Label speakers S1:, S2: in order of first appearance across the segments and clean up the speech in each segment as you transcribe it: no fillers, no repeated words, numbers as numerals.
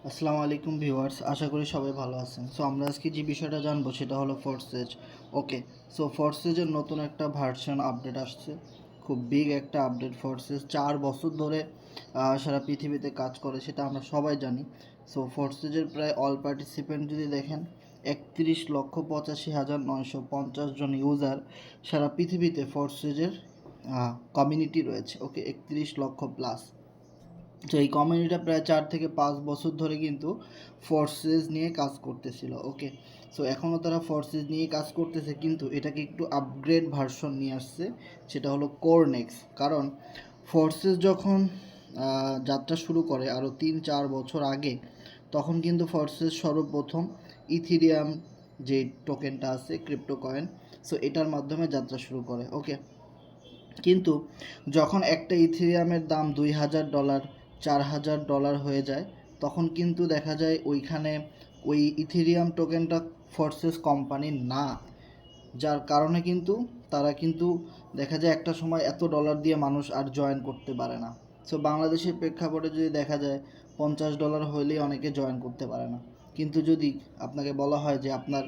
S1: আসসালামু আলাইকুম ভিউয়ার্স, আশা করি সবাই ভালো আছেন। সো আমরা আজকে যে বিষয়টা জানবো সেটা হলো ফোর্সেজ। ওকে, সো ফোর্সেজের নতুন একটা ভার্সন আপডেট আসছে, খুব বিগ একটা আপডেট। ফোর্সেজ 4 বছর ধরে সারা পৃথিবীতে কাজ করে, সেটা আমরা সবাই জানি। সো ফোর্সেজের প্রায় অল পার্টিসিপেন্ট যদি দেখেন, 31,85,950 জন ইউজার সারা পৃথিবীতে ফোর্সেজের কমিউনিটি রয়েছে। ওকে, 31 লক্ষ প্লাস। তো এই কমিউনিটিটা প্রায় 4 থেকে 5 বছর ধরে কিন্তু ফোর্সেস নিয়ে কাজ করতেছিল। ওকে, সো এখনও তারা ফোর্সেস নিয়ে কাজ করতেছে, কিন্তু এটাকে একটু আপগ্রেড ভার্সন নিয়ে আসছে, সেটা হলো কোরনেক্স। কারণ ফোর্সেস যখন যাত্রা শুরু করে আরও 3-4 বছর আগে, তখন কিন্তু ফোর্সেস সর্বপ্রথম ইথিরিয়াম যে টোকেনটা আছে, ক্রিপ্টো কয়েন, সো এটার মাধ্যমে যাত্রা শুরু করে। ওকে, কিন্তু যখন একটা ইথেরিয়ামের দাম $2,000 $4,000 হয়ে যায়, তখন কিন্তু দেখা যায় ওইখানে ওই ইথেরিয়াম টোকেনটা ফোর্সেস কোম্পানির না, যার কারণে কিন্তু তারা কিন্তু দেখা যায় একটা সময় এত ডলার দিয়ে মানুষ আর জয়েন করতে পারে না। সো বাংলাদেশের প্রেক্ষাপটে যদি দেখা যায়, $50 হলেই অনেকে জয়েন করতে পারে না। কিন্তু যদি আপনাকে বলা হয় যে আপনার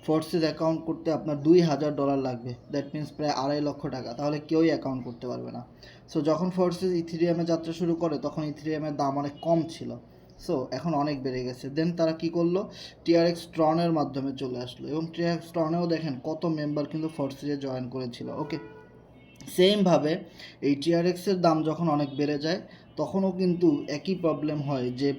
S1: ফোর্সেস অ্যাকাউন্ট করতে আপনার $2,000 লাগবে, দ্যাট মিন্স প্রায় 2.5 লক্ষ টাকা, তাহলে কেউই অ্যাকাউন্ট করতে পারবে না। সো যখন ফোর্সেস ইথেরিয়ামে যাত্রা শুরু করে, তখন ইথেরিয়ামের দাম অনেক কম ছিল। সো এখন অনেক বেড়ে গেছে। দেন তারা কি করলো, টিআরএক্স ট্রনের মাধ্যমে চলে আসলো, এবং টিআরএক্স ট্রনেও দেখেন কত মেম্বার কিন্তু ফোর্সেজে জয়েন করেছিল। ওকে, সেমভাবে এই টিআরএক্সের দাম যখন অনেক বেড়ে যায়, তখনও কিন্তু একই প্রবলেম হয় যে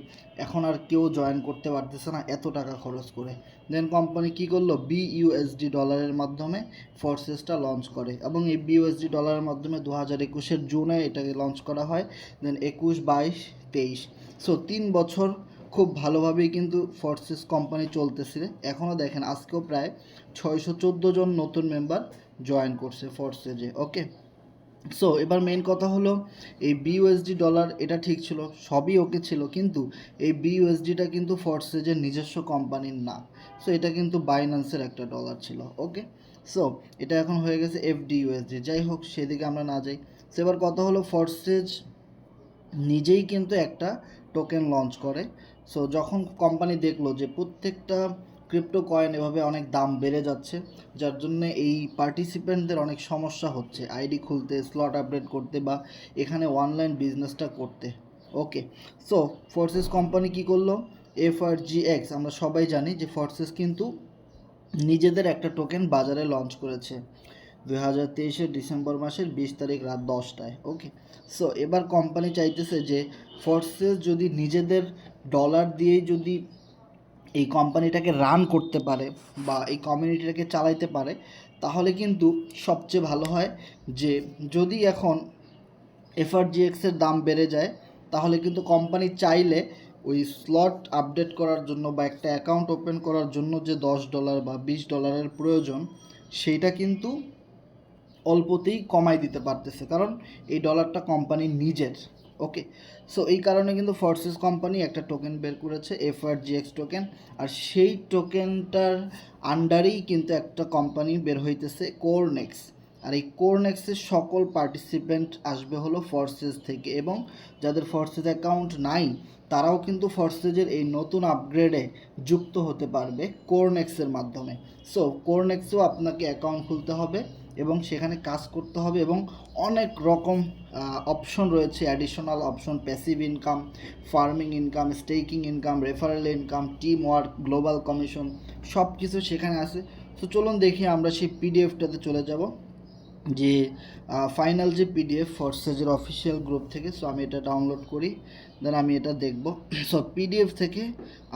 S1: এখন আর কেউ জয়েন করতে পারতেছে না এত টাকা খরচ করে। দেন কোম্পানি কী করলো, বিইউএসডি ডলারের মাধ্যমে ফোর্সেসটা লঞ্চ করে, এবং এই বিইউএসডি ডলারের মাধ্যমে 2021-এর জুনে এটাকে লঞ্চ করা হয়। দেন 21, 22, 23, সো 3 বছর খুব ভালোভাবেই কিন্তু ফোর্সেস কোম্পানি চলতেছে। এখনও দেখেন আজকেও প্রায় 614 জন নতুন মেম্বার জয়েন করছে ফোর্সেজে। ওকে, সো এবার মেইন কথা হলো, এই বিইউএসডি ডলার এটা ঠিক ছিল, সবই ওকে ছিল, কিন্তু এই বিইউএসডিটা কিন্তু ফোর্সেজের নিজস্ব কোম্পানির না। সো এটা কিন্তু বাইন্যান্সের একটা ডলার ছিল। ওকে, সো এটা এখন হয়ে গেছে এফডিইউএসডি। যাই হোক, সেদিকে আমরা না যাই। সো এবার কথা হলো, ফোর্সেজ নিজেই কিন্তু একটা টোকেন লঞ্চ করে। সো যখন কোম্পানি দেখলো যে প্রত্যেকটা ক্রিপ্টো কয়েন এভাবে অনেক দাম বেড়ে যাচ্ছে, যার জন্য এই পার্টিসিপেন্টদের অনেক সমস্যা হচ্ছে আইডি খুলতে, স্লট আপডেট করতে, বা এখানে অনলাইন বিজনেসটা করতে। ওকে, সো ফোর্সেস কোম্পানি কি করলো, এফআরজিএক্স, আমরা সবাই জানি যে ফোর্সেস কিন্তু নিজেদের একটা টোকেন বাজারে লঞ্চ করেছে 2023-এর ডিসেম্বর মাসের 20 তারিখ রাত 10টায়। ওকে, সো এবার কোম্পানি চাইতেছে যে ফোর্সেস যদি নিজেদের ডলার দিয়েই যদি এই কোম্পানিটাকে রান করতে পারে বা এই কমিউনিটিটাকে চালাইতে পারে, তাহলে কিন্তু সবচেয়ে ভালো হয়। যে যদি এখন এফআরজিএক্সের দাম বেড়ে যায়, তাহলে কিন্তু কোম্পানি চাইলে ওই স্লট আপডেট করার জন্য বা একটা অ্যাকাউন্ট ওপেন করার জন্য যে $10 বা $20 প্রয়োজন, সেইটা কিন্তু অল্পতেই কমাই দিতে পারতেছে, কারণ এই ডলারটা কোম্পানির নিজের। ওকে, সো এই কারণে কিন্তু ফোর্সেস কোম্পানি একটা টোকেন বের করেছে, এফআরজিএক্স টোকেন। আর সেই টোকেনটার আন্ডারেই কিন্তু একটা কোম্পানি বের হইতেছে, কোরনেক্স। আর এই কোরনেক্সের সকল পার্টিসিপেন্ট আসবে হলো ফোর্সেস থেকে, এবং যাদের ফোর্সেস অ্যাকাউন্ট নাই, তারাও কিন্তু ফোর্সেজের এই নতুন আপগ্রেডে যুক্ত হতে পারবে কোরনেক্সের মাধ্যমে। সো কোরনেক্সেও আপনাকে অ্যাকাউন্ট খুলতে হবে এবং সেখানে কাজ করতে হবে, এবং অনেক রকম অপশন রয়েছে, additional option, passive income, farming income, staking income, referral income, team work, global commission, সব কিছু সেখানে আছে। তো চলুন দেখি, আমরা সেই পিডিএফটাতে চলে যাব, যে ফাইনাল যে পিডিএফ ফোর্সেজের অফিসিয়াল গ্রুপ থেকে। সো আমি এটা ডাউনলোড করি, দেন আমি এটা দেখব। সো পিডিএফ থেকে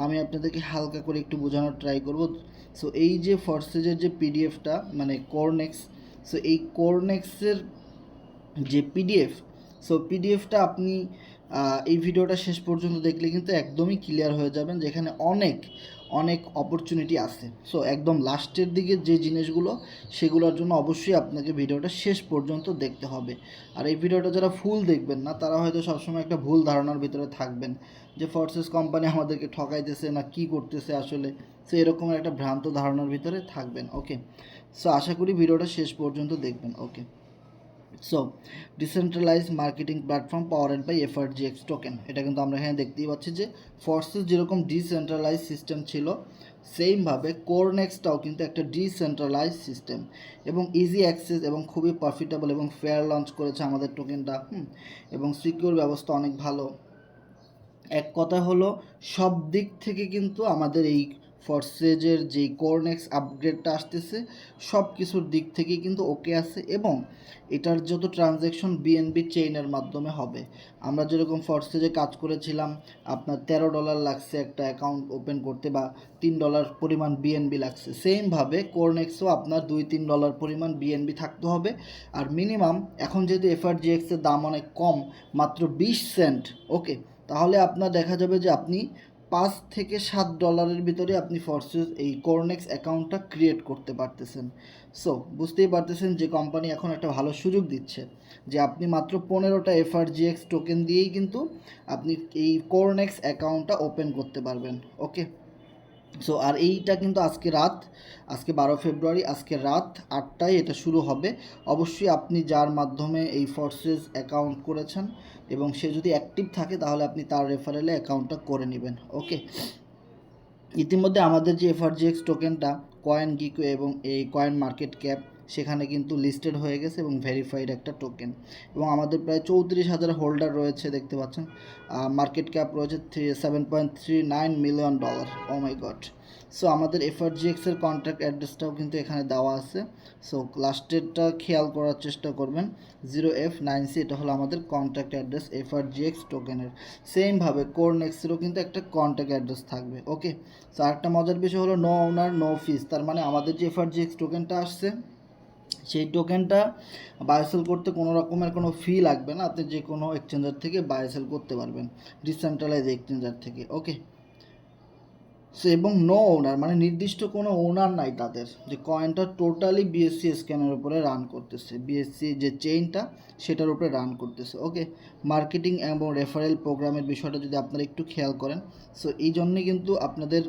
S1: আমি আপনাদেরকে হালকা করে একটু বোঝানোর ট্রাই করব। সো এই যে ফোর্সেজের যে পিডিএফটা, মানে কোরনেক্স, সো এই কোরনেক্সের যে পিডিএফ, সো পিডিএফটা আপনি এই ভিডিওটা শেষ পর্যন্ত দেখলে কিন্তু একদমই ক্লিয়ার হয়ে যাবেন, যেখানে অনেক অনেক অপরচুনিটি আছে। সো একদম লাস্টের দিকে যে জিনিসগুলো, সেগুলোর জন্য অবশ্যই আপনাকে ভিডিওটা শেষ পর্যন্ত দেখতে হবে। আর এই ভিডিওটা যারা ফুল দেখবেন না, তারা হয়তো সবসময় একটা ভুল ধারণার ভিতরে থাকবেন যে ফোর্সেস কোম্পানি আমাদেরকে ঠকাইতেছে না কি করতেছে আসলে। সো এরকম একটা ভ্রান্ত ধারণার ভিতরে থাকবেন। ওকে, সো আশা করি ভিডিওটা শেষ পর্যন্ত দেখবেন। Okay, so decentralize marketing platform powered by FRGX token, এটা কিন্তু আমরা এখানে দেখতেই পাচ্ছি যে ফর্সেস যেরকম ডিসেন্ট্রালাইজ সিস্টেম ছিল, সেমভাবে কোরনেক্সটাও কিন্তু একটা ডিসেন্ট্রালাইজ সিস্টেম এবং ইজি অ্যাক্সেস এবং খুবই প্রফিটেবল এবং ফেয়ার লঞ্চ করেছে আমাদের টোকেনটা। এবং সিকিউর ব্যবস্থা অনেক ভালো। এক কথা হলো সব দিক থেকে কিন্তু আমাদের এই ফরসেজের যে কোরনেক্স আপগ্রেডটা আসতেছে সব কিছুর দিক থেকেই কিন্তু ওকে আছে এবং এটার যত ট্রানজ্যাকশন বিএনবি চেইনের মাধ্যমে হবে। আমরা যেরকম ফরসেজে কাজ করেছিলাম, আপনার $13 লাগছে একটা অ্যাকাউন্ট ওপেন করতে বা $3 পরিমাণ বিএনবি লাগছে, সেমভাবে কোরনেক্সও আপনার $2-3 পরিমাণ বিএনবি থাকতে হবে। আর মিনিমাম এখন যেহেতু এফআরজিএক্সের দাম অনেক কম, মাত্র 20 সেন্ট, ওকে, তাহলে আপনার দেখা যাবে যে আপনি $5 থেকে $7 ভিতরে আপনি ফরসেস এই কোরনেক্স অ্যাকাউন্টটা ক্রিয়েট করতে পারতেছেন। সো বুঝতেই পারতেছেন যে কোম্পানি এখন একটা ভালো সুযোগ দিচ্ছে যে আপনি মাত্র 15টা এফআরজিএক্স টোকেন দিয়েই কিন্তু আপনি এই কোরনেক্স অ্যাকাউন্টটা ওপেন করতে পারবেন। ওকে, সো আর এইটা কিন্তু আজকে 12 ফেব্রুয়ারি, আজকে রাত 8টায় এটা শুরু হবে। অবশ্যই আপনি যার মাধ্যমে এই ফরসেস অ্যাকাউন্ট করেছেন এবং সে যদি অ্যাক্টিভ থাকে তাহলে আপনি তার রেফারেলে অ্যাকাউন্টটা করে নেবেন। ওকে, ইতিমধ্যে আমাদের যে এফআরজিএক্স টোকেনটা কয়েন গিকো এবং এই কয়েন মার্কেট ক্যাপ সেখানে কিন্তু লিস্টেড হয়ে গেছে এবং ভেরিফাইড একটা টোকেন এবং আমাদের প্রায় 34,000 হোল্ডার রয়েছে, দেখতে পাচ্ছেন। মার্কেট ক্যাপ রয়েছে $7.39 মিলিয়ন। ও মাই গড। সো আমাদের এফআরজিএক্সের কন্ট্যাক্ট অ্যাড্রেসটাও কিন্তু এখানে দেওয়া আছে। সো লাস্টেরটা খেয়াল করার চেষ্টা করবেন, 0F9C, এটা হলো আমাদের কন্ট্যাক্ট অ্যাড্রেস এফআরজিএক্স টোকেনের। সেমভাবে কোরনেক্সেরও কিন্তু একটা কন্ট্যাক্ট অ্যাড্রেস থাকবে। ওকে, সো আরেকটা মজার বিষয় হলো নো ওনার নো ফিস, তার মানে আমাদের যে এফআরজিএক্স টোকেনটা আসছে সেই টোকেনটা বায়োসেল করতে কোনো রকমের কোনো ফি লাগবে না, আপনি যে কোনো এক্সচেঞ্জার থেকে বায়োসেল করতে পারবেন, ডিসেন্ট্রালাইজ এক্সচেঞ্জার থেকে। ওকে, সো এবং নো ওনার মানে নির্দিষ্ট কোনো ওনার নাই তাদের, যে কয়েনটা টোটালি বিএসসি স্ক্যানের উপরে রান করতেছে, বিএসসি যে চেইনটা সেটার উপরে রান করতেছে। ওকে, মার্কেটিং এবং রেফারেল প্রোগ্রামের বিষয়টা যদি আপনারা একটু খেয়াল করেন, সো এই জন্যই কিন্তু আপনাদের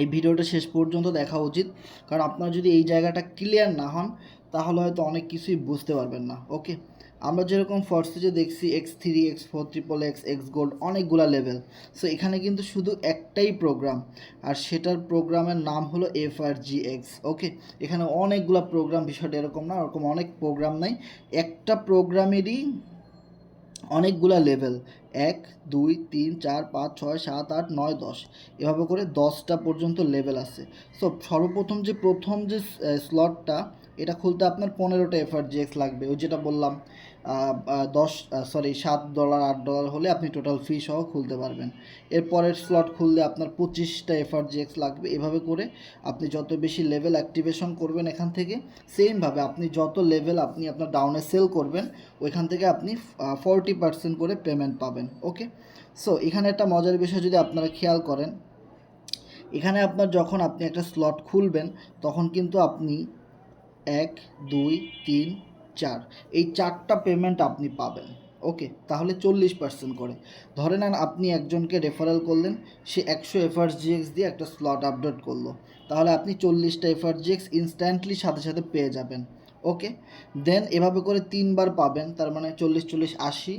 S1: এই ভিডিওটা শেষ পর্যন্ত দেখা উচিত, কারণ আপনারা যদি এই জায়গাটা ক্লিয়ার না হন তাহলে হয়তো অনেক কিছুই বুঝতে পারবেন না। ওকে, আমরা যেরকম ফরসেজে দেখছি X3, X4, XXX, x gold, অনেকগুলা লেভেল। সো এখানে কিন্তু শুধু একটাই প্রোগ্রাম আর সেটার প্রোগ্রামের নাম হলো এফআরজিএক্স। ওকে, এখানে অনেকগুলা প্রোগ্রাম, বিষয়টা এরকম না, ওরকম অনেক প্রোগ্রাম নাই, একটা প্রোগ্রামেরই অনেকগুলা লেভেল, 1 2 3 4 5 6 7 8 9 10, এভাবে করে 10টা পর্যন্ত লেভেল আছে। সো সর্বপ্রথম যে স্লটটা, এটা খুলতে আপনার 15টা এফআরজিএক্স লাগবে, ওই যেটা বললাম $7 $8 হলে আপনি টোটাল ফি সহ খুলতে পারবেন। এরপরের স্লট খুললে আপনার 25টা এফআরজিএক্স লাগবে। এভাবে করে আপনি যত বেশি লেভেল অ্যাক্টিভেশন করবেন এখান থেকে, সেমভাবে আপনি যত লেভেল আপনি আপনার ডাউনে সেল করবেন ওইখান থেকে আপনি 40% করে পেমেন্ট পাবেন। ওকে, সো এখানে একটা মজার বিষয় যদি আপনারা খেয়াল করেন, এখানে আপনার যখন আপনি একটা স্লট খুলবেন তখন কিন্তু আপনি 1 2 3 4 এই 4টা পেমেন্ট আপনি পাবেন। ওকে, তাহলে 40% করে ধরে নেন আপনি একজনকে রেফারেল করলেন, সে 100 এফআরজিএক্স দিয়ে একটা স্লট আপডেট করলো, তাহলে আপনি 40টা এফআরজিএক্স ইনস্ট্যান্টলি সাথে সাথে পেয়ে যাবেন। ওকে, দেন এভাবে করে 3বার পাবেন, তার মানে 40 40 80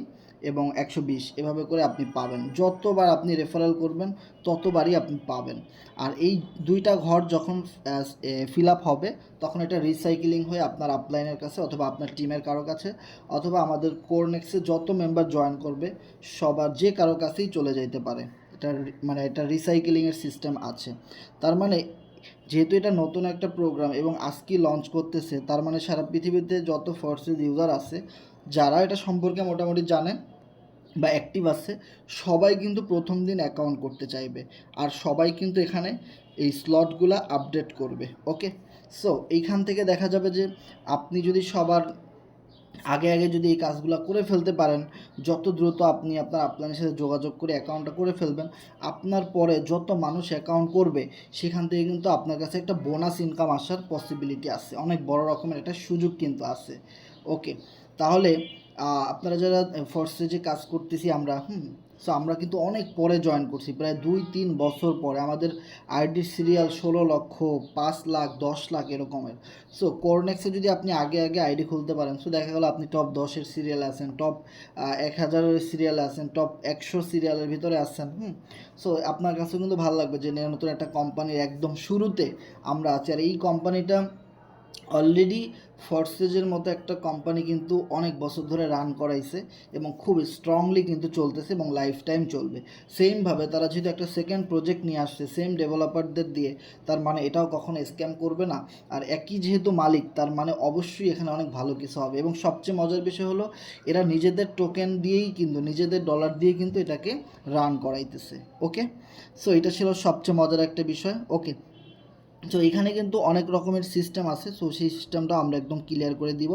S1: এবং 120, এভাবে করে আপনি পাবেন। যতবার আপনি রেফারেল করবেন ততবারই আপনি পাবেন। আর এই দুইটা ঘর যখন ফিল আপ হবে তখন এটা রিসাইকেলিং হয়ে আপনার আপলাইনের কাছে অথবা আপনার টিমের কারো কাছে অথবা আমাদের কোরনেক্সে যত মেম্বার জয়েন করবে সবার যে কারো কাছেই চলে যেতে পারে। এটা রিসাইকেলিংয়ের সিস্টেম আছে। তার মানে যেহেতু এটা নতুন একটা প্রোগ্রাম এবং আজকে লঞ্চ করতেছে, তার মানে সারা পৃথিবীতে যত ফরসেজ ইউজার আছে যারা এটা সম্পর্কে মোটামুটি জানে বা অ্যাক্টিভ আছে, সবাই কিন্তু প্রথম দিন অ্যাকাউন্ট করতে চাইবে আর সবাই কিন্তু এখানে এই স্লটগুলো আপডেট করবে। ওকে, সো এইখান থেকে দেখা যাবে যে আপনি যদি সবার আগে আগে যদি এই কাজগুলো করে ফেলতে পারেন, যত দ্রুত আপনি আপনার আপলাইনের সাথে যোগাযোগ করে অ্যাকাউন্টটা করে ফেলবেন, আপনার পরে যত মানুষ অ্যাকাউন্ট করবে সেখান থেকে কিন্তু আপনার কাছে একটা বোনাস ইনকাম আসার পসিবিলিটি আছে, অনেক বড় রকমের একটা সুযোগ কিন্তু আছে। ওকে, তাহলে আপনারা যারা ফোর্সে যে কাজ করতেছি আমরা, সো আমরা কিন্তু অনেক পরে জয়েন করছি, প্রায় 2-3 বছর পরে। আমাদের আইডির সিরিয়াল 16 লক্ষ, 5 লাখ, 10 লাখ এরকমের। সো কোরনেক্সে যদি আপনি আগে আগে আইডি খুলতে পারেন, সো দেখা গেলো আপনি টপ 10-এর সিরিয়ালে আছেন, টপ 1000-এর সিরিয়ালে আছেন, টপ 100 সিরিয়ালের ভিতরে আছেন। সো আপনার কাছে কিন্তু ভালো লাগবে যে নতুন একটা কোম্পানির একদম শুরুতে আমরা আছি। আর এই কোম্পানিটা অলরেডি ফরসেজের মতো একটা কোম্পানি কিন্তু অনেক বছর ধরে রান করাইছে এবং খুব স্ট্রংলি কিন্তু চলতেছে এবং লাইফ টাইম চলবে। সেমভাবে তারা যেহেতু একটা সেকেন্ড প্রজেক্ট নিয়ে আসছে সেম ডেভেলপারদের দিয়ে, তার মানে এটাও কখনো স্ক্যাম করবে না। আর একই যেহেতু মালিক, তার মানে অবশ্যই এখানে অনেক ভালো কিছু হবে। এবং সবচেয়ে মজার বিষয় হলো এরা নিজেদের টোকেন দিয়েই কিন্তু, নিজেদের ডলার দিয়ে কিন্তু এটাকে রান করাইতেছে। ওকে, সো এটা ছিল সবচেয়ে মজার একটা বিষয়। ওকে, তো এখানে কিন্তু অনেক রকমের সিস্টেম আছে, সো সেই সিস্টেমটা আমরা একদম ক্লিয়ার করে দিব।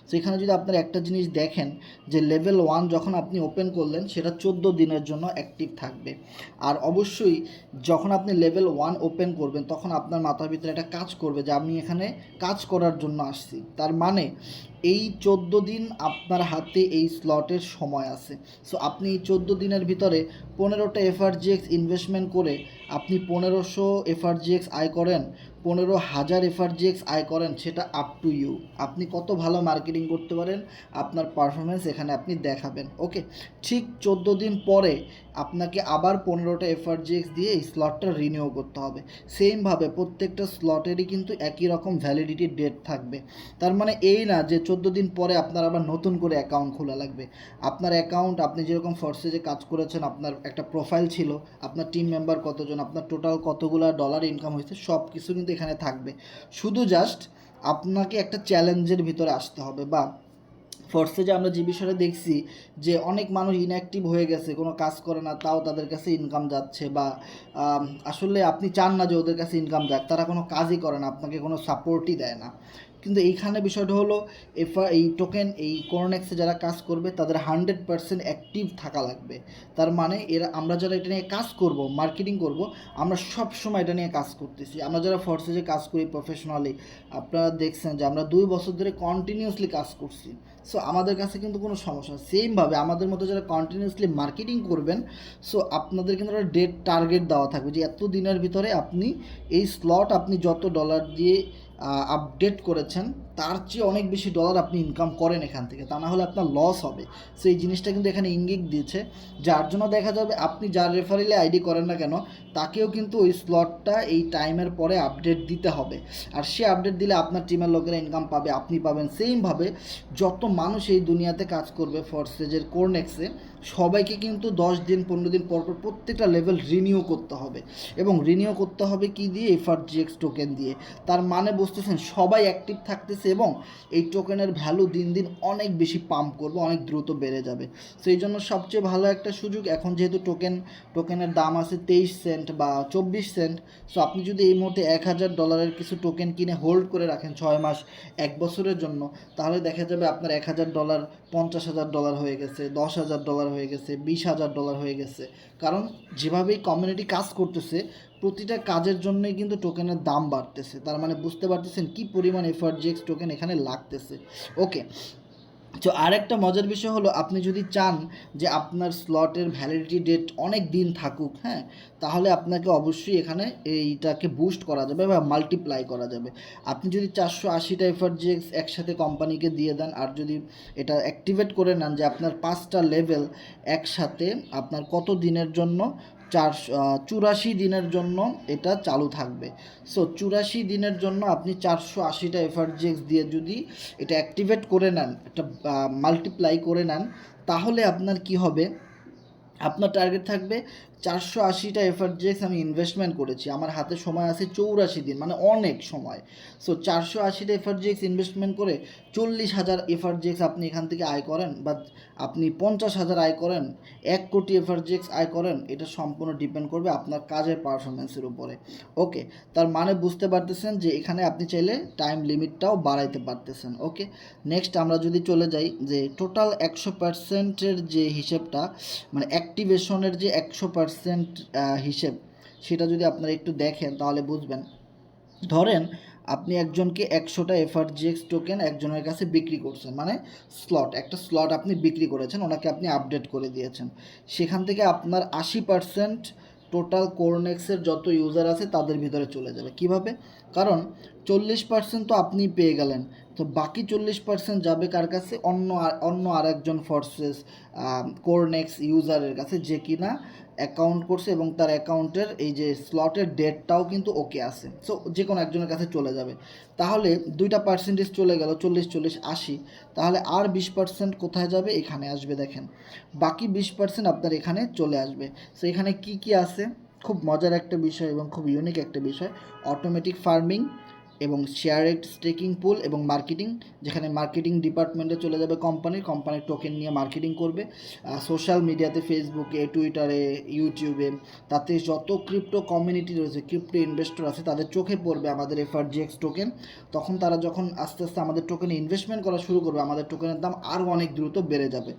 S1: সো এখানে যদি আপনারা একটা জিনিস দেখেন যে লেভেল 1 যখন আপনি ওপেন করলেন সেটা 14 দিনের জন্য অ্যাক্টিভ থাকবে। আর অবশ্যই যখন আপনি লেভেল 1 ওপেন করবেন তখন আপনার মাথার ভিতরে একটা কাজ করবে যে আমি এখানে কাজ করার জন্য আসছি। তার মানে এই 14 দিন আপনার হাতে এই স্লটের সময় আছে। সো আপনি এই 14 দিনের ভিতরে 15টা এফআরজিএক্স ইনভেস্টমেন্ট করে আপনি 1500 এফআরজিএক্স আয় করেন, 15,000 এফআরজিএক্স আয় করেন, সেটা আপ টু ইউ। আপনি কত ভালো মার্কেটিং করতে পারেন, আপনার পারফরমেন্স এখানে আপনি দেখাবেন। ওকে, ঠিক 14 দিন পরে আপনাকে আবার 15টা এফআরজিএক্স দিয়ে এই স্লটটা রিনিউ করতে হবে। সেমভাবে প্রত্যেকটা স্লটেরই কিন্তু একই রকম ভ্যালিডিটি ডেট থাকবে। তার মানে এই না যে 14 দিন পরে আপনার আবার নতুন করে অ্যাকাউন্ট খোলা লাগবে। আপনার অ্যাকাউন্ট, আপনি যেরকম ফরসেজে কাজ করেছেন, আপনার একটা প্রোফাইল ছিল, আপনার টিম মেম্বার কতজন, আপনার টোটাল কতগুলো ডলার ইনকাম হয়েছে, সব কিছু কিন্তু এখানে থাকবে। শুধু জাস্ট আপনাকে একটা চ্যালেঞ্জের ভিতরে আসতে হবে। বা ফরসেজে আমরা যে বিষয়টা দেখছি যে অনেক মানুষ ইনঅ্যাক্টিভ হয়ে গেছে, কোনো কাজ করে না, তাও তাদের কাছে ইনকাম যাচ্ছে। বা আসলে আপনি চান না যে ওদের কাছে ইনকাম যাক, তারা কোনো কাজই করে না, আপনাকে কোনো সাপোর্টই দেয় না। কিন্তু এইখানে বিষয়টা হলো এই টোকেন, এই কোরনেক্সে যারা কাজ করবে তাদের 100% অ্যাক্টিভ থাকা লাগবে। তার মানে আমরা যারা এটা নিয়ে কাজ করব, মার্কেটিং করব, আমরা সব সময় এটা নিয়ে কাজ করতেছি। আমরা যারা ফরসেজে কাজ করি প্রফেশনালি, আপনারা দেখছেন যে আমরা 2 বছর ধরে কন্টিনিউয়াসলি কাজ করছি। সো আমাদের কাছে কিন্তু কোনো সমস্যা। সেমভাবে আমাদের মতো যারা কন্টিনিউয়াসলি মার্কেটিং করবেন, সো আপনাদের কিন্তু একটা ডেট টার্গেট দেওয়া থাকবে যে এত দিনের ভিতরে আপনি এই স্লট, আপনি যত ডলার দিয়ে আপডেট করেছেন তার চেয়ে অনেক বেশি ডলার আপনি ইনকাম করেন এখান থেকে, তা না হলে আপনার লস হবে। সো এই জিনিসটা কিন্তু এখানে ইঙ্গিত দিয়েছে, যার জন্য দেখা যাবে আপনি যার রেফারেলে আইডি করেন না কেন তাকেও কিন্তু ওই স্লটটা এই টাইমের পরে আপডেট দিতে হবে। আর সে আপডেট দিলে আপনার টিমের লোকেরা ইনকাম পাবে, আপনি পাবেন। সেমভাবে যত মানুষ এই দুনিয়াতে কাজ করবে ফরসেজের কোরনেক্সে, সবাইকে কিন্তু 10 দিন 15 দিন পর পর প্রত্যেকটা লেভেল রিনিউ করতে হবে। এবং রিনিউ করতে হবে কি দিয়ে? এফআরজিএক্স টোকেন দিয়ে। তার মানে বুঝতেছেন সবাই অ্যাক্টিভ থাকতেছে এবং এই টোকেনের ভ্যালু দিন দিন অনেক বেশি পাম্প করবে, অনেক দ্রুত বেড়ে যাবে। সেই জন্য সবচেয়ে ভালো একটা সুযোগ এখন, যেহেতু টোকেনের দাম আছে 23 সেন্ট বা 24 সেন্ট। সো আপনি যদি এই মুহূর্তে $1000 কিছু টোকেন কিনে হোল্ড করে রাখেন 6 মাস 1 বছরের জন্য, তাহলে দেখা যাবে আপনার $1000 $50,000 হয়ে গেছে, $10,000 হয়ে গেছে, $20,000 হয়ে গেছে। কারণ যেভাবেই কমিউনিটি কাজ করতেছে, প্রতিটা কাজের জন্যই কিন্তু টোকেনের দাম বাড়তেছে। তার মানে বুঝতে পারতেছেন কী পরিমাণ এফআরজিএক্স টোকেন এখানে লাগতেছে। ওকে, তো আরেকটা মজার বিষয় হলো, আপনি যদি চান যে আপনার স্লটের ভ্যালিডিটি ডেট অনেক দিন থাকুক, হ্যাঁ, তাহলে আপনাকে অবশ্যই এখানে এইটাকে বুস্ট করা যাবে বা মাল্টিপ্লাই করা যাবে। আপনি যদি 480টা এফআরজিএক্স একসাথে কোম্পানিকে দিয়ে দেন, আর যদি এটা অ্যাক্টিভেট করে নেন যে আপনার 5টা লেভেল একসাথে আপনার কত দিনের জন্য, 84 দিনের জন্য এটা চালু থাকবে। সো 84 দিনের জন্য আপনি 480টা এফআরজিএক্স দিয়ে যদি এটা অ্যাক্টিভেট করে নেন, এটা মাল্টিপ্লাই করে নেন, তাহলে আপনার কি হবে? আপনার টার্গেট থাকবে 480টা এফআরজিএক্স আমি ইনভেস্টমেন্ট করেছি, আমার হাতে সময় আছে 84 দিন, মানে অনেক সময়। সো 480টা এফআরজিএক্স ইনভেস্টমেন্ট করে 40,000 এফআরজিএক্স আপনি এখান থেকে আয় করেন, বা আপনি 50,000 আয় করেন, 1 কোটি এফআরজিএক্স আয় করেন, এটা সম্পূর্ণ ডিপেন্ড করবে আপনার কাজের পারফরমেন্সের উপরে। ওকে, তার মানে বুঝতে পারতেছেন যে এখানে আপনি চাইলে টাইম লিমিটটাও বাড়াইতে পারতেছেন। ওকে, নেক্সট আমরা যদি চলে যাই যে টোটাল 100%-এর যে হিসেবটা, মানে অ্যাক্টিভেশনের যে 100% হিসেব, সেটা যদি আপনারা একটু দেখেন তাহলে বুঝবেন। ধরেন আপনি একজনকে 100টা এফআরজিএক্স টোকেন একজনের কাছে বিক্রি করছেন, মানে একটা স্লট আপনি বিক্রি করেছেন, ওনাকে আপনি আপডেট করে দিয়েছেন। সেখান থেকে আপনার 80% টোটাল কোরনেক্সের যত ইউজার আছে তাদের ভিতরে চলে যাবে। কিভাবে? কারণ 40% তো আপনি পেয়ে গেলেন, তো বাকি 40% যাবে কার কাছে? অন্য আরেকজন ফর্সেস কোরনেক্স ইউজারের কাছে, যে কিনা অ্যাকাউন্ট করছে এবং তার অ্যাকাউন্টের এই যে স্লটের ডেটটাও কিন্তু ওকে আছে। সো যে কোনো একজনের কাছে চলে যাবে। তাহলে 2টা পার্সেন্টেজ চলে গেল, 40-40-80। তাহলে আর 20% কোথায় যাবে? এখানে আসবে। দেখেন, বাকি 20% আপনার এখানে চলে আসবে। সো এখানে কি কি আছে? খুব মজার একটা বিষয় এবং খুব ইউনিক একটা বিষয়, অটোমেটিক ফার্মিং এবং শেয়ারেড স্টেকিং পুল এবং মার্কেটিং, যেখানে মার্কেটিং ডিপার্টমেন্টে চলে যাবে কোম্পানির টোকেন নিয়ে মার্কেটিং করবে। সোশ্যাল মিডিয়াতে, ফেসবুকে, টুইটারে, ইউটিউবে, তাতে যত ক্রিপ্টো কমিউনিটি রয়েছে, ক্রিপ্টো ইনভেস্টর আছে, তাদের চোখে পড়বে আমাদের এফআরজিএক্স টোকেন। তখন তারা যখন আস্তে আস্তে আমাদের টোকেনে ইনভেস্টমেন্ট করা শুরু করবে, আমাদের টোকেনের দাম আরও অনেক দ্রুত বেড়ে যাবে।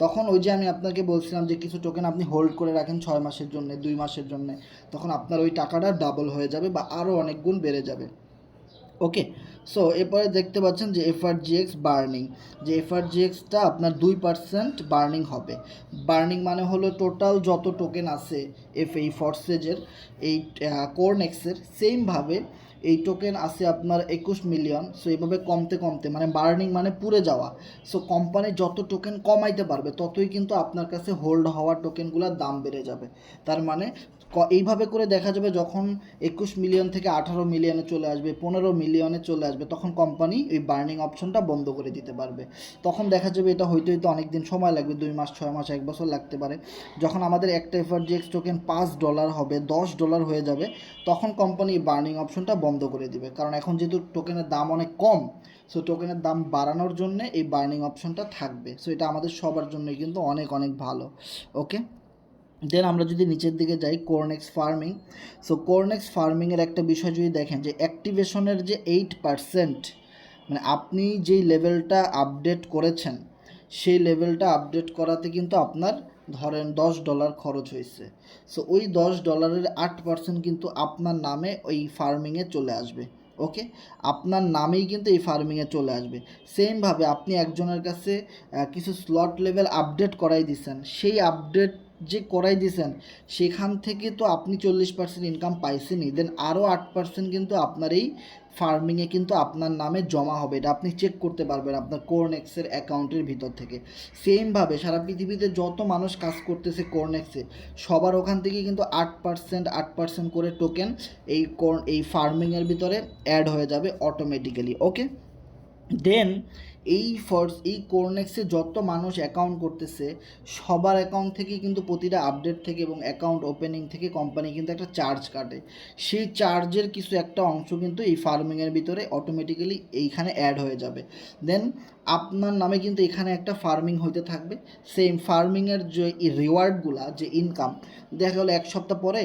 S1: তখন ওই যে আমি আপনাকে বলছিলাম যে কিছু টোকেন আপনি হোল্ড করে রাখেন 6 মাসের জন্য, 2 মাসের জন্য, তখন আপনার ওই টাকাটা ডাবল হয়ে যাবে বা আরও অনেক গুণ বেড়ে যাবে। ওকে, সো এরপরে দেখতে পাচ্ছেন যে এফআরজিএক্স বার্নিং, যে এফআরজিএক্সটা আপনার 2% বার্নিং হবে। বার্নিং মানে হলো টোটাল যত টোকেন আছে এই ফর্সেজের, এই কোরনেক্সের, সেমভাবে এই টোকেন আছে আপনার 21 মিলিয়ন। সো এইভাবে কমতে কমতে, মানে বার্নিং মানে পুড়ে যাওয়া। সো কোম্পানি যত টোকেন কমাইতে পারবে ততই কিন্তু আপনার কাছে হোল্ড হওয়া টোকেনগুলোর দাম বেড়ে যাবে। তার মানে এইভাবে করে দেখা যাবে যখন 21 মিলিয়ন থেকে 18 মিলিয়নে চলে আসবে, 15 মিলিয়নে চলে আসবে, তখন কোম্পানি এই বার্নিং অপশনটা বন্ধ করে দিতে পারবে। তখন দেখা যাবে এটা হইতে হইতে অনেক দিন সময় লাগবে, 2 মাস, 6 মাস, 1 বছর লাগতে পারে। যখন আমাদের একটা এফআরজিএক্স টোকেন $5 হবে, $10 হয়ে যাবে, তখন কোম্পানি এই বার্নিং অপশনটা বন্ধ করে দিবে। কারণ এখন যেহেতু টোকেনের দাম অনেক কম, সো টোকেনের দাম বাড়ানোর জন্য এই বার্নিং অপশনটা থাকবে। সো এটা আমাদের সবার জন্যই কিন্তু অনেক অনেক ভালো। ওকে, দেন আমরা যদি নিচের দিকে যাই, কোরনেক্স ফার্মিং। সো কোরনেক্স ফার্মিংয়ের একটা বিষয় যদি দেখেন, যে অ্যাক্টিভেশনের যে 8%, মানে আপনি যেই লেভেলটা আপডেট করেছেন সেই লেভেলটা আপডেট করাতে কিন্তু আপনার ধরেন $10 খরচ হয়েছে। সো ওই $10-এর 8% কিন্তু আপনার নামে ওই ফার্মিংয়ে চলে আসবে। ওকে, আপনার নামেই কিন্তু এই ফার্মিংয়ে চলে আসবে। সেমভাবে আপনি একজনের কাছে কিছু স্লট লেভেল আপডেট করাই দিচ্ছেন, সেই আপডেট যে করাই দিয়েছেন সেখান থেকে তো আপনি 40% ইনকাম পাইছেনই, দেন আরও 8% কিন্তু আপনার এই ফার্মিংয়ে কিন্তু আপনার নামে জমা হবে। এটা আপনি চেক করতে পারবেন আপনার কোরনেক্সের অ্যাকাউন্টের ভিতর থেকে। সেমভাবে সারা পৃথিবীতে যত মানুষ কাজ করতেছে কোরনেক্সে, সবার ওখান থেকে কিন্তু 8% করে টোকেন এই ফার্মিংয়ের ভিতরে অ্যাড হয়ে যাবে অটোমেটিক্যালি। ওকে, দেন এই কোরনেক্সে যত মানুষ অ্যাকাউন্ট করতেছে সবার অ্যাকাউন্ট থেকে কিন্তু প্রতিটা আপডেট থেকে এবং অ্যাকাউন্ট ওপেনিং থেকে কোম্পানি কিন্তু একটা চার্জ কাটে। সেই চার্জের কিছু একটা অংশ কিন্তু এই ফার্মিংয়ের ভিতরে অটোমেটিক্যালি এইখানে অ্যাড হয়ে যাবে। দেন আপনার নামে কিন্তু এখানে একটা ফার্মিং হইতে থাকবে। সেম ফার্মিংয়ের যে রিওয়ার্ডগুলা, যে ইনকাম, দেখা গেলো 1 সপ্তাহ পরে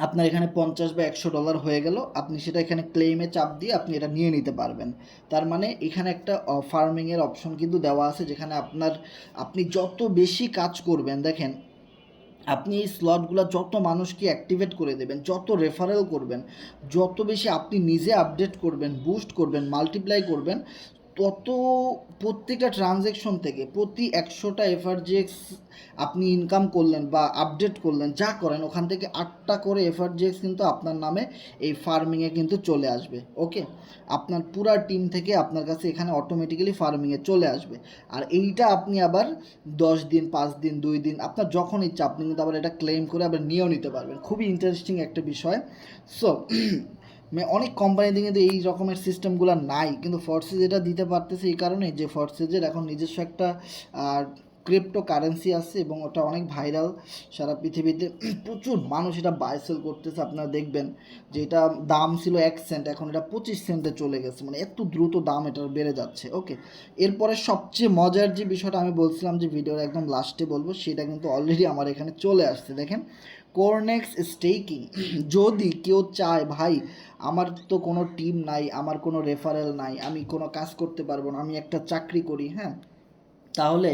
S1: আপনার এখানে $50 বা $100 হয়ে গেল, আপনি সেটা এখানে ক্লেমে চাপ দিয়ে আপনি এটা নিয়ে নিতে পারবেন। তার মানে এখানে একটা ফার্মিংয়ের অপশন কিন্তু দেওয়া আছে, যেখানে আপনি যত বেশি কাজ করবেন, দেখেন আপনি এই স্লটগুলো যত মানুষকে অ্যাক্টিভেট করে দেবেন, যত রেফারেল করবেন, যত বেশি আপনি নিজে আপডেট করবেন, বুস্ট করবেন, মাল্টিপ্লাই করবেন, তত প্রত্যেকটা ট্রানজ্যাকশন থেকে প্রতি 100টা এফআরজিএক্স আপনি ইনকাম করলেন বা আপডেট করলেন, যা করেন ওখান থেকে 8টা করে এফআরজিএক্স কিন্তু আপনার নামে এই ফার্মিংয়ে কিন্তু চলে আসবে। ওকে, আপনার পুরা টিম থেকে আপনার কাছে এখানে অটোমেটিক্যালি ফার্মিংয়ে চলে আসবে। আর এইটা আপনি আবার 10 দিন, 5 দিন, 2 দিন, আপনার যখন ইচ্ছা আপনি কিন্তু আবার এটা ক্লেম করে আবার নিয়েও নিতে পারবেন। খুবই ইন্টারেস্টিং একটা বিষয়। সো অনেক কোম্পানিতে কিন্তু এই রকমের সিস্টেমগুলো নাই, কিন্তু ফর্সেজ এটা দিতে পারতেছে এই কারণে যে ফর্সেজের এখন নিজস্ব একটা ক্রিপ্টো কারেন্সি আছে এবং ওটা অনেক ভাইরাল সারা পৃথিবীতে। প্রচুর মানুষ এটা বাই সেল করতেছে। আপনারা দেখবেন যে এটা দাম ছিল 1 সেন্ট, এখন এটা 25 সেন্টে চলে গেছে, মানে এত দ্রুত দাম এটার বেড়ে যাচ্ছে। ওকে, এরপরে সবচেয়ে মজার যে বিষয়টা আমি বলছিলাম যে ভিডিওর একদম লাস্টে বলবো, সেটা কিন্তু অলরেডি আমার এখানে চলে আসছে। দেখেন, কোরনেক্স স্টেকিং। যদি কেউ চায়, ভাই আমার তো কোনো টিম নাই, আমার কোনো রেফারেল নাই, আমি কোনো কাজ করতে পারবো না, আমি একটা চাকরি করি, হ্যাঁ, তাহলে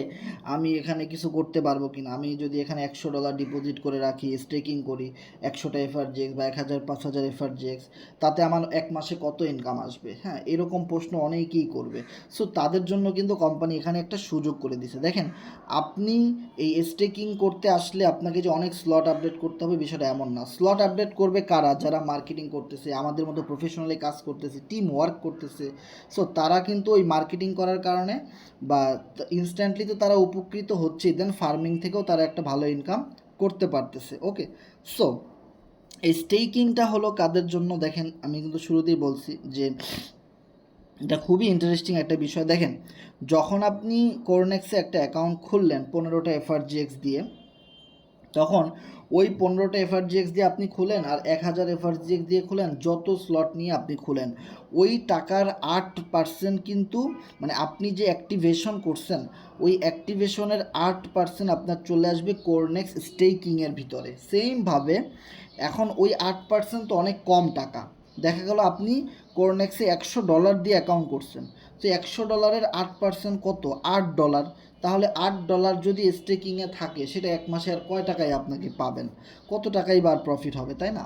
S1: আমি এখানে কিছু করতে পারবো কি না? আমি যদি এখানে $100 ডিপোজিট করে রাখি, স্টেকিং করি 100টা এফআরজিএক্স বা 1000 5000 এফআরজিএক্স, তাতে আমার এক মাসে কত ইনকাম আসবে? হ্যাঁ, এরকম প্রশ্ন অনেকেই করবে। সো তাদের জন্য কিন্তু কোম্পানি এখানে একটা সুযোগ করে দিছে। দেখেন, আপনি এই স্টেকিং করতে আসলে আপনাকে যে অনেক স্লট আপডেট করতে হবে বিষয়টা এমন না। স্লট আপডেট করবে কারা? যারা মার্কেটিং করতেছে, আমাদের মতো প্রফেশনালি কাজ করতেছে, টিম ওয়ার্ক করতেছে। সো তারা কিন্তু ওই মার্কেটিং করার কারণে বা ইনস্ট্যান্টলি তো তারা উপকৃত হচ্ছেই, দেন ফার্মিং থেকেও তারা একটা ভালো ইনকাম করতে পারতেছে। ওকে, সো এই স্টেকিংটা হলো কাদের জন্য? দেখেন, আমি কিন্তু শুরুতেই বলছি যে এটা খুবই ইন্টারেস্টিং একটা বিষয়। দেখেন, যখন আপনি কোরনেক্সে একটা অ্যাকাউন্ট খুললেন 15টা এফআরজিএক্স দিয়ে, তখন ওই 15টা এফআরজিএক্স দিয়ে আপনি খুলেন আর 1000 এফআরজিএক্স দিয়ে খুলেন, যত স্লট নিয়ে আপনি খুলেন, ওই টাকার 8% কিন্তু, মানে আপনি যে অ্যাক্টিভেশন করছেন ওই অ্যাক্টিভেশনের 8% আপনার চলে আসবে কোরনেক্স স্টেকিংয়ের ভিতরে। সেমভাবে এখন ওই 8% তো অনেক কম টাকা। দেখা গেল আপনি কোরনেক্সে $100 দিয়ে অ্যাকাউন্ট করছেন, তো $100 8% কত? $8। তাহলে $8 যদি স্টেকিংয়ে থাকে, সেটা এক মাসে আর কয় টাকায় আপনাকে পাবেন? কত টাকাই বার প্রফিট হবে, তাই না?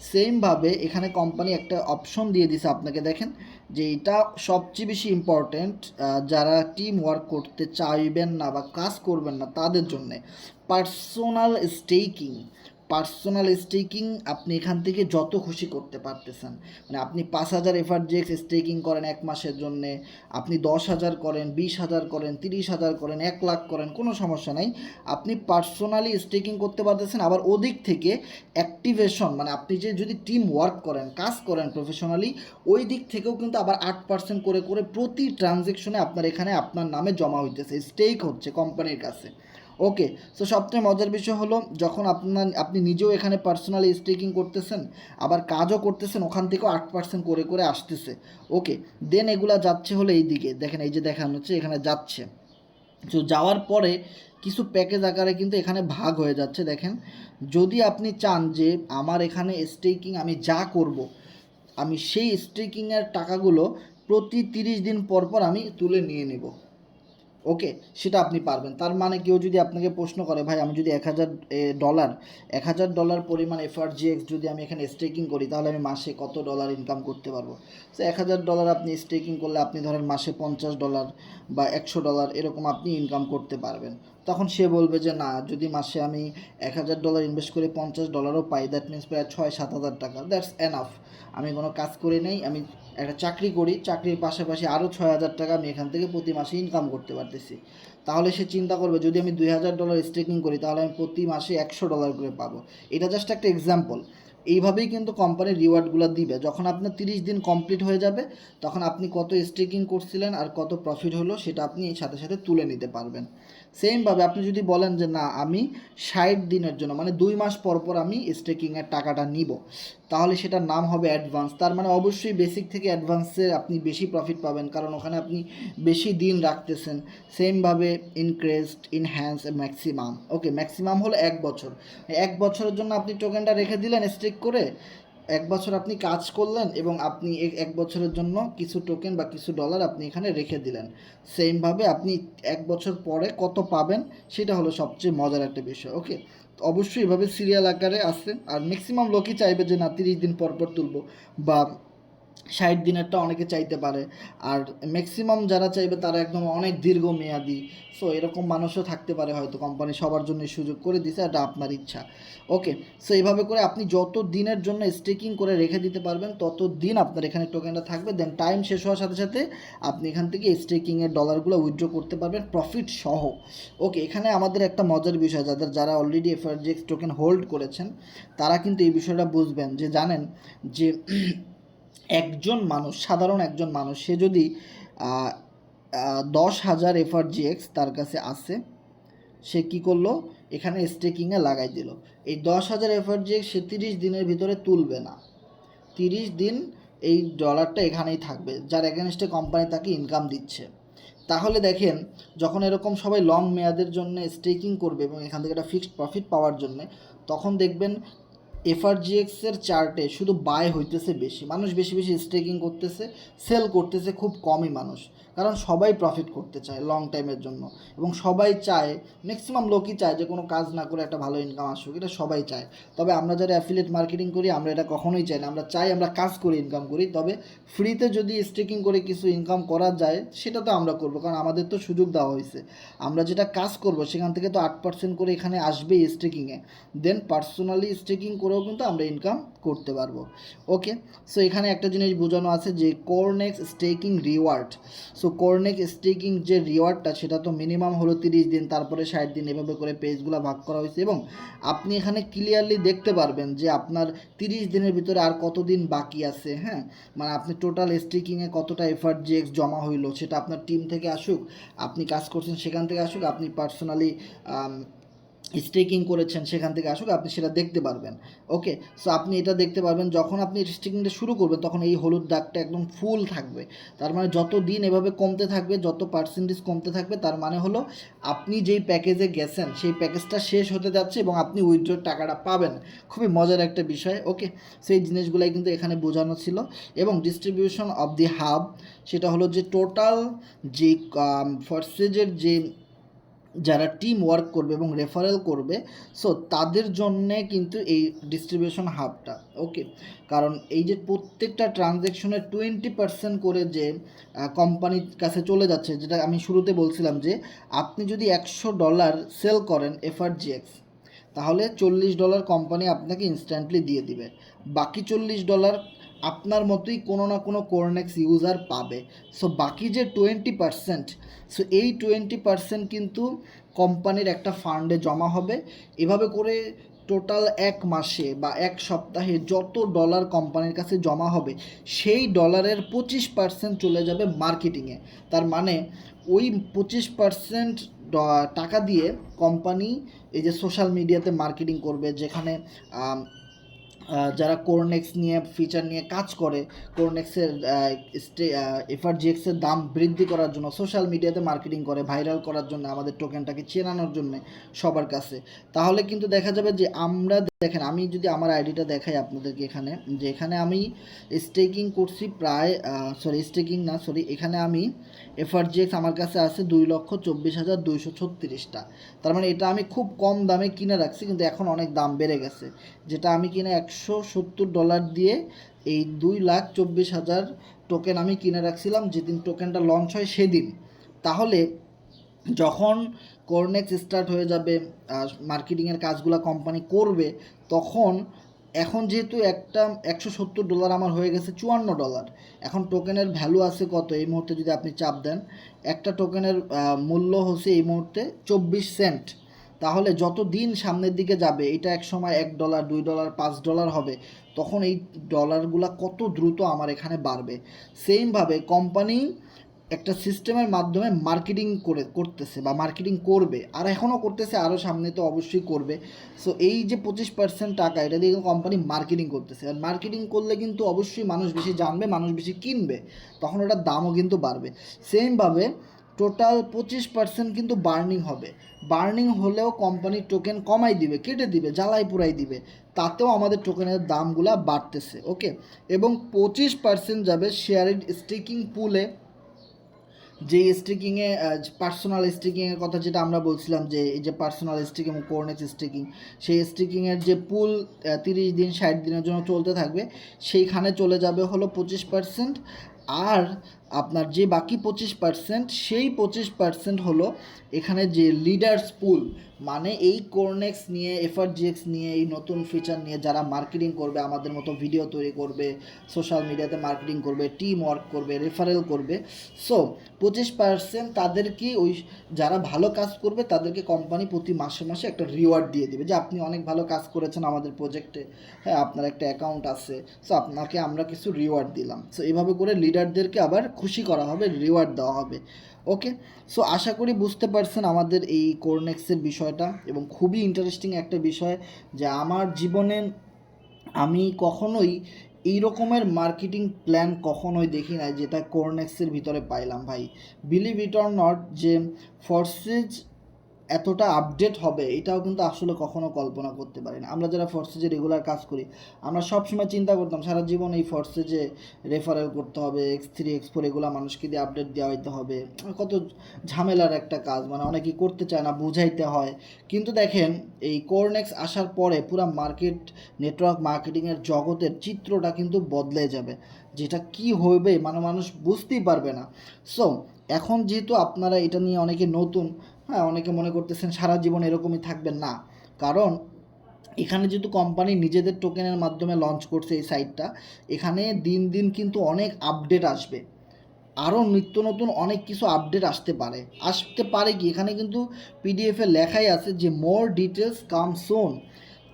S1: সেমভাবে এখানে কোম্পানি একটা অপশন দিয়ে দিছে আপনাকে। দেখেন, যে এটা সবচেয়ে বেশি ইম্পর্ট্যান্ট যারা টিম ওয়ার্ক করতে চাইবেন না বা কাজ করবেন না তাদের জন্যে, পার্সোনাল স্টেকিং। পার্সোনাল স্টেকিং আপনি এখান থেকে যত খুশি করতে পারতেছেন। মানে আপনি 5000 এফআরজিএক্স স্টেকিং করেন এক মাসের জন্যে, আপনি 10,000 করেন, 20,000 করেন, 30,000 করেন, 1,00,000 করেন, কোনো সমস্যা নাই। আপনি পার্সোনালি স্টেকিং করতে পারতেছেন। আবার ওদিক থেকে অ্যাক্টিভেশন, মানে আপনি যে যদি টিম ওয়ার্ক করেন, কাজ করেন প্রফেশনালি, ওই দিক থেকেও কিন্তু আবার 8% করে করে প্রতি ট্রানজ্যাকশনে আপনার এখানে আপনার নামে জমা হইতেছে, স্টেক হচ্ছে কোম্পানির কাছে। ওকে, সো সবচেয়ে মজার বিষয় হলো, যখন আপনি নিজেও এখানে পার্সোনালি স্টেকিং করতেছেন, আবার কাজও করতেছেন, ওখান থেকেও 8% করে করে আসতেছে। ওকে, দেন এগুলা যাচ্ছে হলো এই দিকে। দেখেন, এই যে দেখানো হচ্ছে এখানে যাচ্ছে। তো যাওয়ার পরে কিছু প্যাকেজ আকারে কিন্তু এখানে ভাগ হয়ে যাচ্ছে। দেখেন, যদি আপনি চান যে আমার এখানে স্টেকিং আমি যা করব, আমি সেই স্টেকিংয়ের টাকাগুলো প্রতি 30 দিন পর পর আমি তুলে নিয়ে নেব, ওকে, সেটা আপনি পারবেন। তার মানে কেউ যদি আপনাকে প্রশ্ন করে, ভাই আমি যদি $1,000 পরিমাণ এফআরজিএক্স যদি আমি এখানে স্টেকিং করি, তাহলে আমি মাসে কত ডলার ইনকাম করতে পারবো? তো $1,000 আপনি স্টেকিং করলে আপনি ধরেন মাসে $50 বা $100 এরকম আপনি ইনকাম করতে পারবেন। তখন সে বলবে যে না, যদি মাসে আমি $1,000 ইনভেস্ট করে $50ও পাই, দ্যাট মিনস প্রায় 6-7 হাজার টাকা, দ্যাটস এনাফ। আমি কোনো কাজ করে নেই, আমি একটা চাকরি করি, চাকরির পাশাপাশি আরও 6,000 টাকা আমি এখান থেকে প্রতি মাসে ইনকাম করতে পারতেছি। তাহলে সে চিন্তা করবে, যদি আমি $2,000 স্টেকিং করি, তাহলে আমি প্রতি মাসে $100 করে পাবো। এটা জাস্ট একটা এক্সাম্পল। এইভাবেই কিন্তু কোম্পানির রিওয়ার্ডগুলো দিবে। যখন আপনার 30 দিন কমপ্লিট হয়ে যাবে, তখন আপনি কত স্টেকিং করছিলেন আর কত প্রফিট হলো সেটা আপনি এই সাথে সাথে তুলে নিতে পারবেন। সেমভাবে আপনি যদি বলেন যে না, আমি 60 দিনের জন্য, মানে 2 মাস পর পর আমি স্টেকিংয়ের টাকাটা নিব, তাহলে সেটার নাম হবে অ্যাডভান্স। তার মানে অবশ্যই বেসিক থেকে অ্যাডভান্সে আপনি বেশি প্রফিট পাবেন, কারণ ওখানে আপনি বেশি দিন রাখতেছেন। সেমভাবে ইনক্রেজড, ইনহ্যান্স, ম্যাক্সিমাম। ওকে, ম্যাক্সিমাম হলো 1 বছর। 1 বছরের জন্য আপনি টোকেনটা রেখে দিলেন স্টেক করে, 1 বছর আপনি কাজ করলেন এবং আপনি 1 বছরের জন্য কিছু টোকেন বা কিছু ডলার আপনি এখানে রেখে দিলেন। সেমভাবে আপনি 1 বছর পরে কত পাবেন সেটা হলো সবচেয়ে মজার একটা বিষয়। ওকে, তো অবশ্যই এভাবে সিরিয়াল আকারে আসছে। আর ম্যাক্সিমাম লোকই চাইবে যে না, 30 দিন পর পর তুলব, বা 60 দিনেরটা অনেকে চাইতে পারে। আর ম্যাক্সিমাম যারা চাইবে তারা একদম অনেক দীর্ঘমেয়াদী। সো এরকম মানুষও থাকতে পারে, হয়তো কোম্পানি সবার জন্য সুযোগ করে দিছে, এটা আপনার ইচ্ছা। ওকে, সো এইভাবে করে আপনি যত দিনের জন্য স্টেকিং করে রেখে দিতে পারবেন, তত দিন আপনার এখানে টোকেনটা থাকবে। দেন টাইম শেষ হওয়ার সাথে সাথে আপনি এখান থেকে স্টেকিংয়ের ডলারগুলো উইথড্র করতে পারবেন প্রফিট সহ। ওকে, এখানে আমাদের একটা মজার বিষয়, যারা অলরেডি এফআরজিএক্স টোকেন হোল্ড করেছেন, তারা কিন্তু এই বিষয়টা বুঝবেন, যে জানেন যে একজন মানুষ, সাধারণ একজন মানুষ, সে যদি 10,000 এফআরজিএক্স তার কাছে আসে, সে কী করলো, এখানে স্টেকিংয়ে লাগাই দিল। এই 10,000 এফআরজিএক্স সে 30 দিনের ভিতরে তুলবে না। 30 দিন এই ডলারটা এখানেই থাকবে, যার এগেনস্টে কোম্পানি তাকে ইনকাম দিচ্ছে। তাহলে দেখেন, যখন এরকম সবাই লং মেয়াদের জন্য স্টেকিং করবে এবং এখান থেকে একটা ফিক্সড প্রফিট পাওয়ার জন্য, তখন দেখবেন এফআরজিএক্সের চার্টে শুধু বাই হইতেছে বেশি মানুষ, বেশি বেশি স্টেকিং করতেছে, সেল করতেছে খুব কমই মানুষ। কারণ সবাই প্রফিট করতে চায় লং টাইমের জন্য, এবং সবাই চায়, ম্যাক্সিমাম লোকই চায় যে কোনো কাজ না করে একটা ভালো ইনকাম আসুক, এটা সবাই চায়। তবে আমরা যারা অ্যাফিলিয়েট মার্কেটিং করি আমরা এটা কখনোই চাই না, আমরা চাই আমরা কাজ করে ইনকাম করি। তবে ফ্রিতে যদি স্টেকিং করে কিছু ইনকাম করা যায় সেটা তো আমরা করবো, কারণ আমাদের তো সুযোগ দেওয়া হয়েছে। আমরা যেটা কাজ করব সেখান থেকে তো 8% করে এখানে আসবেই স্টেকিংয়ে, দেন পার্সোনালি স্টেকিং করেও কিন্তু আমরা ইনকাম করতে পারবো। ওকে, সো এখানে একটা জিনিস বোঝানো আছে যে কোরনেক্স স্টেকিং রিওয়ার্ড। সো কোরনেক্স স্টেকিং যে রিওয়ার্ডটা সেটা তো মিনিমাম হলো 30 দিন, তারপরে 60 দিন, এভাবে করে পেজগুলো ভাগ করা হয়েছে, এবং আপনি এখানে ক্লিয়ারলি দেখতে পারবেন যে আপনার 30 দিনের ভিতরে আর কত দিন বাকি আছে। হ্যাঁ, মানে আপনি টোটাল স্টেকিংয়ে কতটা এফার্ট জেক্স জমা হইলো, সেটা আপনার টিম থেকে আসুক, আপনি কাজ করছেন সেখান থেকে আসুক, আপনি পার্সোনালি স্টেকিং করেছেন সেখান থেকে আসুক, আপনি সেটা দেখতে পারবেন। ওকে, সো আপনি এটা দেখতে পারবেন যখন আপনি স্টেকিংটা শুরু করবেন তখন এই হলুদ দাগটা একদম ফুল থাকবে। তার মানে যত দিন এভাবে কমতে থাকবে, যত পার্সেন্টেজ কমতে থাকবে, তার মানে হলো আপনি যেই প্যাকেজে গেছেন সেই প্যাকেজটা শেষ হতে যাচ্ছে এবং আপনি উইথড্রর টাকাটা পাবেন। খুবই মজার একটা বিষয়। ওকে, সেই জিনিসগুলাই কিন্তু এখানে বোঝানো ছিল। এবং ডিস্ট্রিবিউশন অফ দি হাব, সেটা হলো যে টোটাল যে ফরসেজের যে যারা টিম ওয়ার্ক করবে এবং রেফারেল করবে, সো তাদের জন্যে কিন্তু এই ডিস্ট্রিবিউশন হাবটা। ওকে, কারণ এই যে প্রত্যেকটা ট্রানজ্যাকশনের 20% করে যে কোম্পানির কাছে চলে যাচ্ছে, যেটা আমি শুরুতে বলছিলাম যে আপনি যদি $100 সেল করেন এফআরজিএক্স, তাহলে $40 কোম্পানি আপনাকে ইনস্ট্যান্টলি দিয়ে দিবে, বাকি $40 আপনার মতোই কোনো না কোনো কোরনেক্স ইউজার পাবে। সো বাকি যে 20%, সো এই 20% কিন্তু কোম্পানির একটা ফান্ডে জমা হবে। এভাবে করে টোটাল এক মাসে বা এক সপ্তাহে যত ডলার কোম্পানির কাছে জমা হবে সেই ডলারের 25% চলে যাবে মার্কেটিংয়ে। তার মানে ওই 25% টাকা দিয়ে কোম্পানি এই যে সোশ্যাল মিডিয়াতে মার্কেটিং করবে, যেখানে যারা কোরনেক্স নিয়ে ফিচার নিয়ে কাজ করে, কোরনেক্সের এফআরজিএক্সের দাম বৃদ্ধি করার জন্য সোশ্যাল মিডিয়াতে মার্কেটিং করে, ভাইরাল করার জন্য, আমাদের টোকেনটাকে চেনানোর জন্য সবার কাছে। তাহলে কিন্তু দেখা যাবে যে আমরা, দেখেন আমি যদি আমার আইডিটা দেখাই আপনাদেরকে, এখানে যে এখানে আমি স্টেকিং করছি প্রায় এখানে আমি এফআরজিএক্স আমার কাছে আছে 2,24,236টা। তার মানে এটা আমি খুব কম দামে কিনে রাখছি, কিন্তু এখন অনেক দাম বেড়ে গেছে। যেটা আমি কিনে $170 দিয়ে এই 2,24,000 টোকেন আমি কিনে রাখছিলাম যেদিন টোকেনটা লঞ্চ হয় সেদিন। তাহলে যখন কোরনেক্স স্টার্ট হয়ে যাবে, মার্কেটিংয়ের কাজগুলো কোম্পানি করবে, তখন এখন যেহেতু একটা $170 আমার হয়ে গেছে $54। এখন টোকেনের ভ্যালু আছে কত এই মুহূর্তে, যদি আপনি চাপ দেন, একটা টোকেনের মূল্য হচ্ছে এই মুহূর্তে 24 সেন্ট। তাহলে যত দিন সামনের দিকে যাবে, এটা এক সময় $1, $2, $5 হবে, তখন এই ডলারগুলো কত দ্রুত আমার এখানে বাড়বে। সেমভাবে কোম্পানি একটা সিস্টেমের মাধ্যমে মার্কেটিং করতেছে বা মার্কেটিং করবে, আর এখনও করতেছে, আরও সামনে তো অবশ্যই করবে। সো এই যে 25% টাকা, এটা দিয়ে কোম্পানি মার্কেটিং করতেছে, আর মার্কেটিং করলে কিন্তু অবশ্যই মানুষ বেশি জানবে, মানুষ বেশি কিনবে, তখন ওটার দামও কিন্তু বাড়বে। সেমভাবে টোটাল 25% কিন্তু বার্নিং হবে। বার্নিং হলেও কোম্পানির টোকেন কমাই দিবে, কেটে দিবে, জ্বালাই পুরাই দিবে, তাতেও আমাদের টোকেনের দামগুলো বাড়তেছে। ওকে, এবং 25% যাবে শেয়ারিং স্টেকিং পুলে, যে স্টেকিংয়ে পার্সোনাল স্টেকিংয়ের কথা যেটা আমরা বলছিলাম, যে এই যে পার্সোনাল স্টেকিং এবং কোরনেক্স স্টেকিং, সেই স্টেকিংয়ের যে পুল 30 দিন 60 দিনের জন্য চলতে থাকবে, সেইখানে চলে যাবে হলো 25%। আর আপনার যে বাকি 25%, সেই 25% হলো এখানে যে লিডার্স পুল, মানে এই কোরনেক্স নিয়ে, এফআরজিএক্স নিয়ে, এই নতুন ফিচার নিয়ে যারা মার্কেটিং করবে, আমাদের মতো ভিডিও তৈরি করবে, সোশ্যাল মিডিয়াতে মার্কেটিং করবে, টিম ওয়ার্ক করবে, রেফারেল করবে, সো 25% তাদেরকে, ওই যারা ভালো কাজ করবে তাদেরকে কোম্পানি প্রতি মাসে মাসে একটা রিওয়ার্ড দিয়ে দেবে, যে আপনি অনেক ভালো কাজ করেছেন আমাদের প্রজেক্টে, হ্যাঁ আপনার একটা অ্যাকাউন্ট আছে, সো আপনাকে আমরা কিছু রিওয়ার্ড দিলাম। সো এইভাবে করে লিডারদেরকে আবার খুশি করা হবে, রিওয়ার্ড দেওয়া হবে। ওকে, সো আশা করি বুঝতে পারছেন আমাদের এই কোরনেক্সের বিষয়টা, এবং খুবই ইন্টারেস্টিং একটা বিষয়, যে আমার জীবনে আমি কখনোই এই রকমের মার্কেটিং প্ল্যান কখনোই দেখি নাই যেটা কোরনেক্সের ভিতরে পাইলাম ভাই। বিলিভ ইট অর নট, যে ফরসেজ এতটা আপডেট হবে এটাও কিন্তু আসলে কখনো কল্পনা করতে পারি না। আমরা যারা ফোর্সেজে রেগুলার কাজ করি আমরা সবসময় চিন্তা করতাম সারা জীবন এই ফোর্সেজে রেফারেল করতে হবে, X3 X4 এগুলো মানুষকে দিয়ে আপডেট দেওয়া হইতে হবে, কত ঝামেলার একটা কাজ, মানে অনেকেই করতে চায় না, বুঝাইতে হয়। কিন্তু দেখেন এই কোরনেক্স আসার পরে পুরো মার্কেট নেটওয়ার্ক মার্কেটিংয়ের জগতের চিত্রটা কিন্তু বদলে যাবে, যেটা কি হবে মানে মানুষ বুঝতেই পারবে না। সো এখন যেহেতু আপনারা এটা নিয়ে অনেকে নতুন, হ্যাঁ অনেকে মনে করতেছেন সারা জীবন এরকমই থাকবেন না, কারণ এখানে যেহেতু কোম্পানি নিজেদের টোকেনের মাধ্যমে লঞ্চ করছে এই সাইটটা, এখানে দিন দিন কিন্তু অনেক আপডেট আসবে, আরও নিত্য নতুন অনেক কিছু আপডেট আসতে পারে কি এখানে কিন্তু পিডিএফে লেখাই আছে যে মোর ডিটেলস কাম সুন।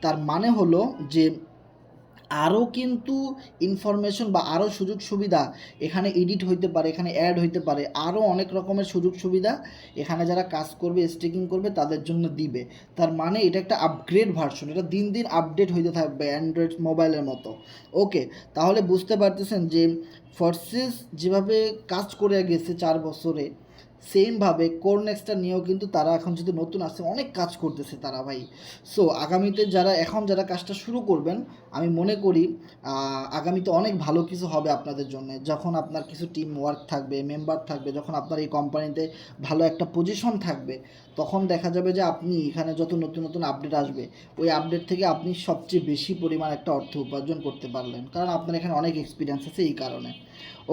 S1: তার মানে হলো যে আরও কিন্তু ইনফরমেশন বা আরও সুযোগ সুবিধা এখানে এডিট হইতে পারে, এখানে অ্যাড হইতে পারে, আরও অনেক রকমের সুযোগ সুবিধা এখানে যারা কাজ করবে স্টেকিং করবে তাদের জন্য দিবে। তার মানে এটা একটা আপগ্রেড ভার্সন, এটা দিন দিন আপডেট হইতে থাকবে অ্যান্ড্রয়েড মোবাইলের মতো। ওকে, তাহলে বুঝতে পারতেছেন যে ফোর্সেস যেভাবে কাজ করে গেছে 4 বছরে, সেমভাবে কোরনেক্সটা নিয়েও কিন্তু তারা এখন যদি নতুন আসছে অনেক কাজ করতেছে তারা ভাই। সো আগামীতে যারা কাজটা শুরু করবেন, আমি মনে করি আগামীতে অনেক ভালো কিছু হবে আপনাদের জন্য, যখন আপনার কিছু টিম ওয়ার্ক থাকবে, মেম্বার থাকবে, যখন আপনার এই কোম্পানিতে ভালো একটা পজিশন থাকবে, তখন দেখা যাবে যে আপনি এখানে যত নতুন নতুন আপডেট আসবে ওই আপডেট থেকে আপনি সবচেয়ে বেশি পরিমাণ একটা অর্থ উপার্জন করতে পারলেন, কারণ আপনার এখানে অনেক এক্সপিরিয়েন্স আছে এই কারণে।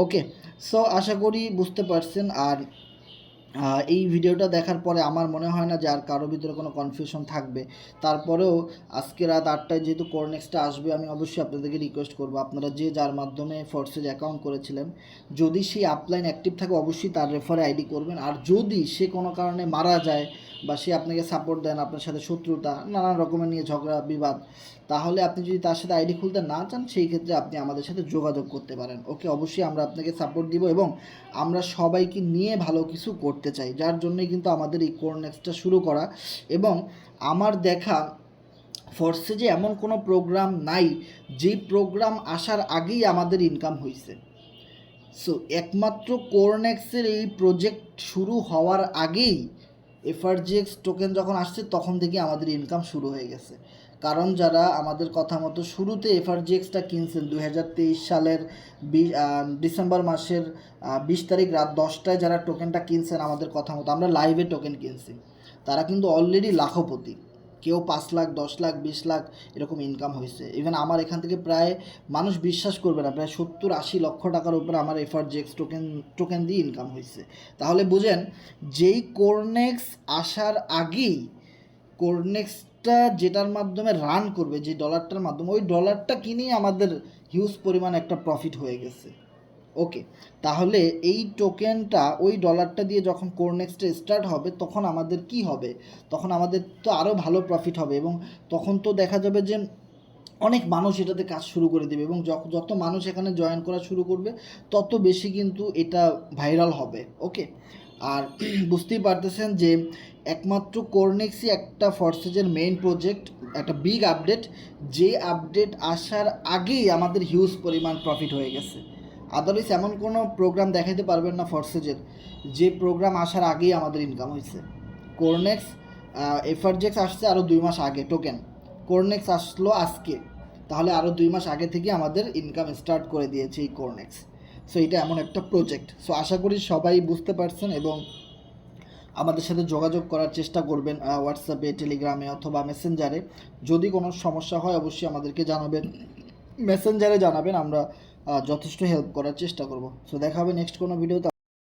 S1: ওকে, সো আশা করি বুঝতে পারছেন। আর এই ভিডিওটা দেখার পরে আমার মনে হয় না যে আর কারো ভিতরে কোনো কনফিউশন থাকবে। তারপরেও আজকে রাত 8টায় যেহেতু কোরনেক্সটা আসবে, আমি অবশ্যই আপনাদেরকে রিকোয়েস্ট করবো আপনারা যে যার মাধ্যমে ফোর্সেজ অ্যাকাউন্ট করেছিলেন, যদি সেই আপলাইন অ্যাক্টিভ থাকে অবশ্যই তার রেফারে আইডি করবেন। আর যদি সে কোনো কারণে মারা যায় বা সে আপনাকে সাপোর্ট দেন, আপনার সাথে শত্রুতা নানান রকমের নিয়ে ঝগড়া বিবাদ, তাহলে আপনি যদি তার সাথে আইডি খুলতে না চান সেই ক্ষেত্রে আপনি আমাদের সাথে যোগাযোগ করতে পারেন। ওকে, অবশ্যই আমরা আপনাকে সাপোর্ট দিব এবং আমরা সবাইকে নিয়ে ভালো কিছু করতে চাই, যার জন্যই কিন্তু আমাদের এই কোরনেক্সটা শুরু করা। এবং আমার দেখা ফোর্সেজে এমন কোনো প্রোগ্রাম নাই যেই প্রোগ্রাম আসার আগেই আমাদের ইনকাম হয়েছে। সো একমাত্র কোরনেক্সের এই প্রজেক্ট শুরু হওয়ার আগেই এফআরজিএক্স টোকেন যখন আসছে তখন থেকে আমাদের ইনকাম শুরু হয়ে গেছে। কারণ যারা আমাদের কথা মতো শুরুতে এফআরজিএক্সটা কিনছেন 2023 সালের ডিসেম্বর মাসের 20 তারিখ রাত 10টায় যারা টোকেনটা কিনছেন আমাদের কথা মতো, আমরা লাইভে টোকেন কিনছি, তারা কিন্তু অলরেডি লাখপতি, কেউ 5 লাখ 10 লাখ 20 লাখ এরকম ইনকাম হয়েছে। ইভেন আমার এখান থেকে প্রায় মানুষ বিশ্বাস করবে না প্রায় 70-80 লক্ষ টাকার উপরে আমার এফআরজিএক্স টোকেন দিয়ে ইনকাম হয়েছে। তাহলে বুঝেন যেই কোরনেক্স আসার আগেই কোরনেক্সটা যেটার মাধ্যমে রান করবে, যে ডলারটার মাধ্যমে, ওই ডলারটা কিনেই আমাদের হিউজ পরিমাণ একটা প্রফিট হয়ে গেছে। ওকে, তাহলে এই টোকেনটা ওই ডলারটা দিয়ে যখন কোরনেক্সটা স্টার্ট হবে তখন আমাদের কি হবে, তখন আমাদের তো আরও ভালো প্রফিট হবে এবং তখন তো দেখা যাবে যে অনেক মানুষ এটাতে কাজ শুরু করে দেবে এবং যত মানুষ এখানে জয়েন করা শুরু করবে তত বেশি কিন্তু এটা ভাইরাল হবে। ওকে, আর বুঝতেই পারতেছেন যে একমাত্র কোরনেক্সই একটা ফোর্সেজের মেইন প্রজেক্ট, একটা বিগ আপডেট, যে আপডেট আসার আগেই আমাদের হিউজ পরিমাণ প্রফিট হয়ে গেছে। আদারওয়াইজ এমন কোনো প্রোগ্রাম দেখাতে পারবেন না ফোর্সেজের যে প্রোগ্রাম আসার আগেই আমাদের ইনকাম হয়েছে। কোরনেক্স এফআরজেক্স আসছে আরও 2 মাস আগে টোকেন, কোরনেক্স আসলো আজকে, তাহলে আরও 2 মাস আগে থেকে আমাদের ইনকাম স্টার্ট করে দিয়েছে এই কোরনেক্স। সো এটা এমন একটা প্রজেক্ট। সো আশা করি সবাই বুঝতে পারছেন এবং আমাদের সাথে যোগাযোগ করার চেষ্টা করবেন হোয়াটসঅ্যাপে, টেলিগ্রামে অথবা মেসেঞ্জারে। যদি কোনো সমস্যা হয় অবশ্যই আমাদেরকে জানাবেন, মেসেঞ্জারে জানাবেন, আমরা যথেষ্ট হেল্প করার চেষ্টা করব। সো দেখা হবে নেক্সট কোনো ভিডিওতে।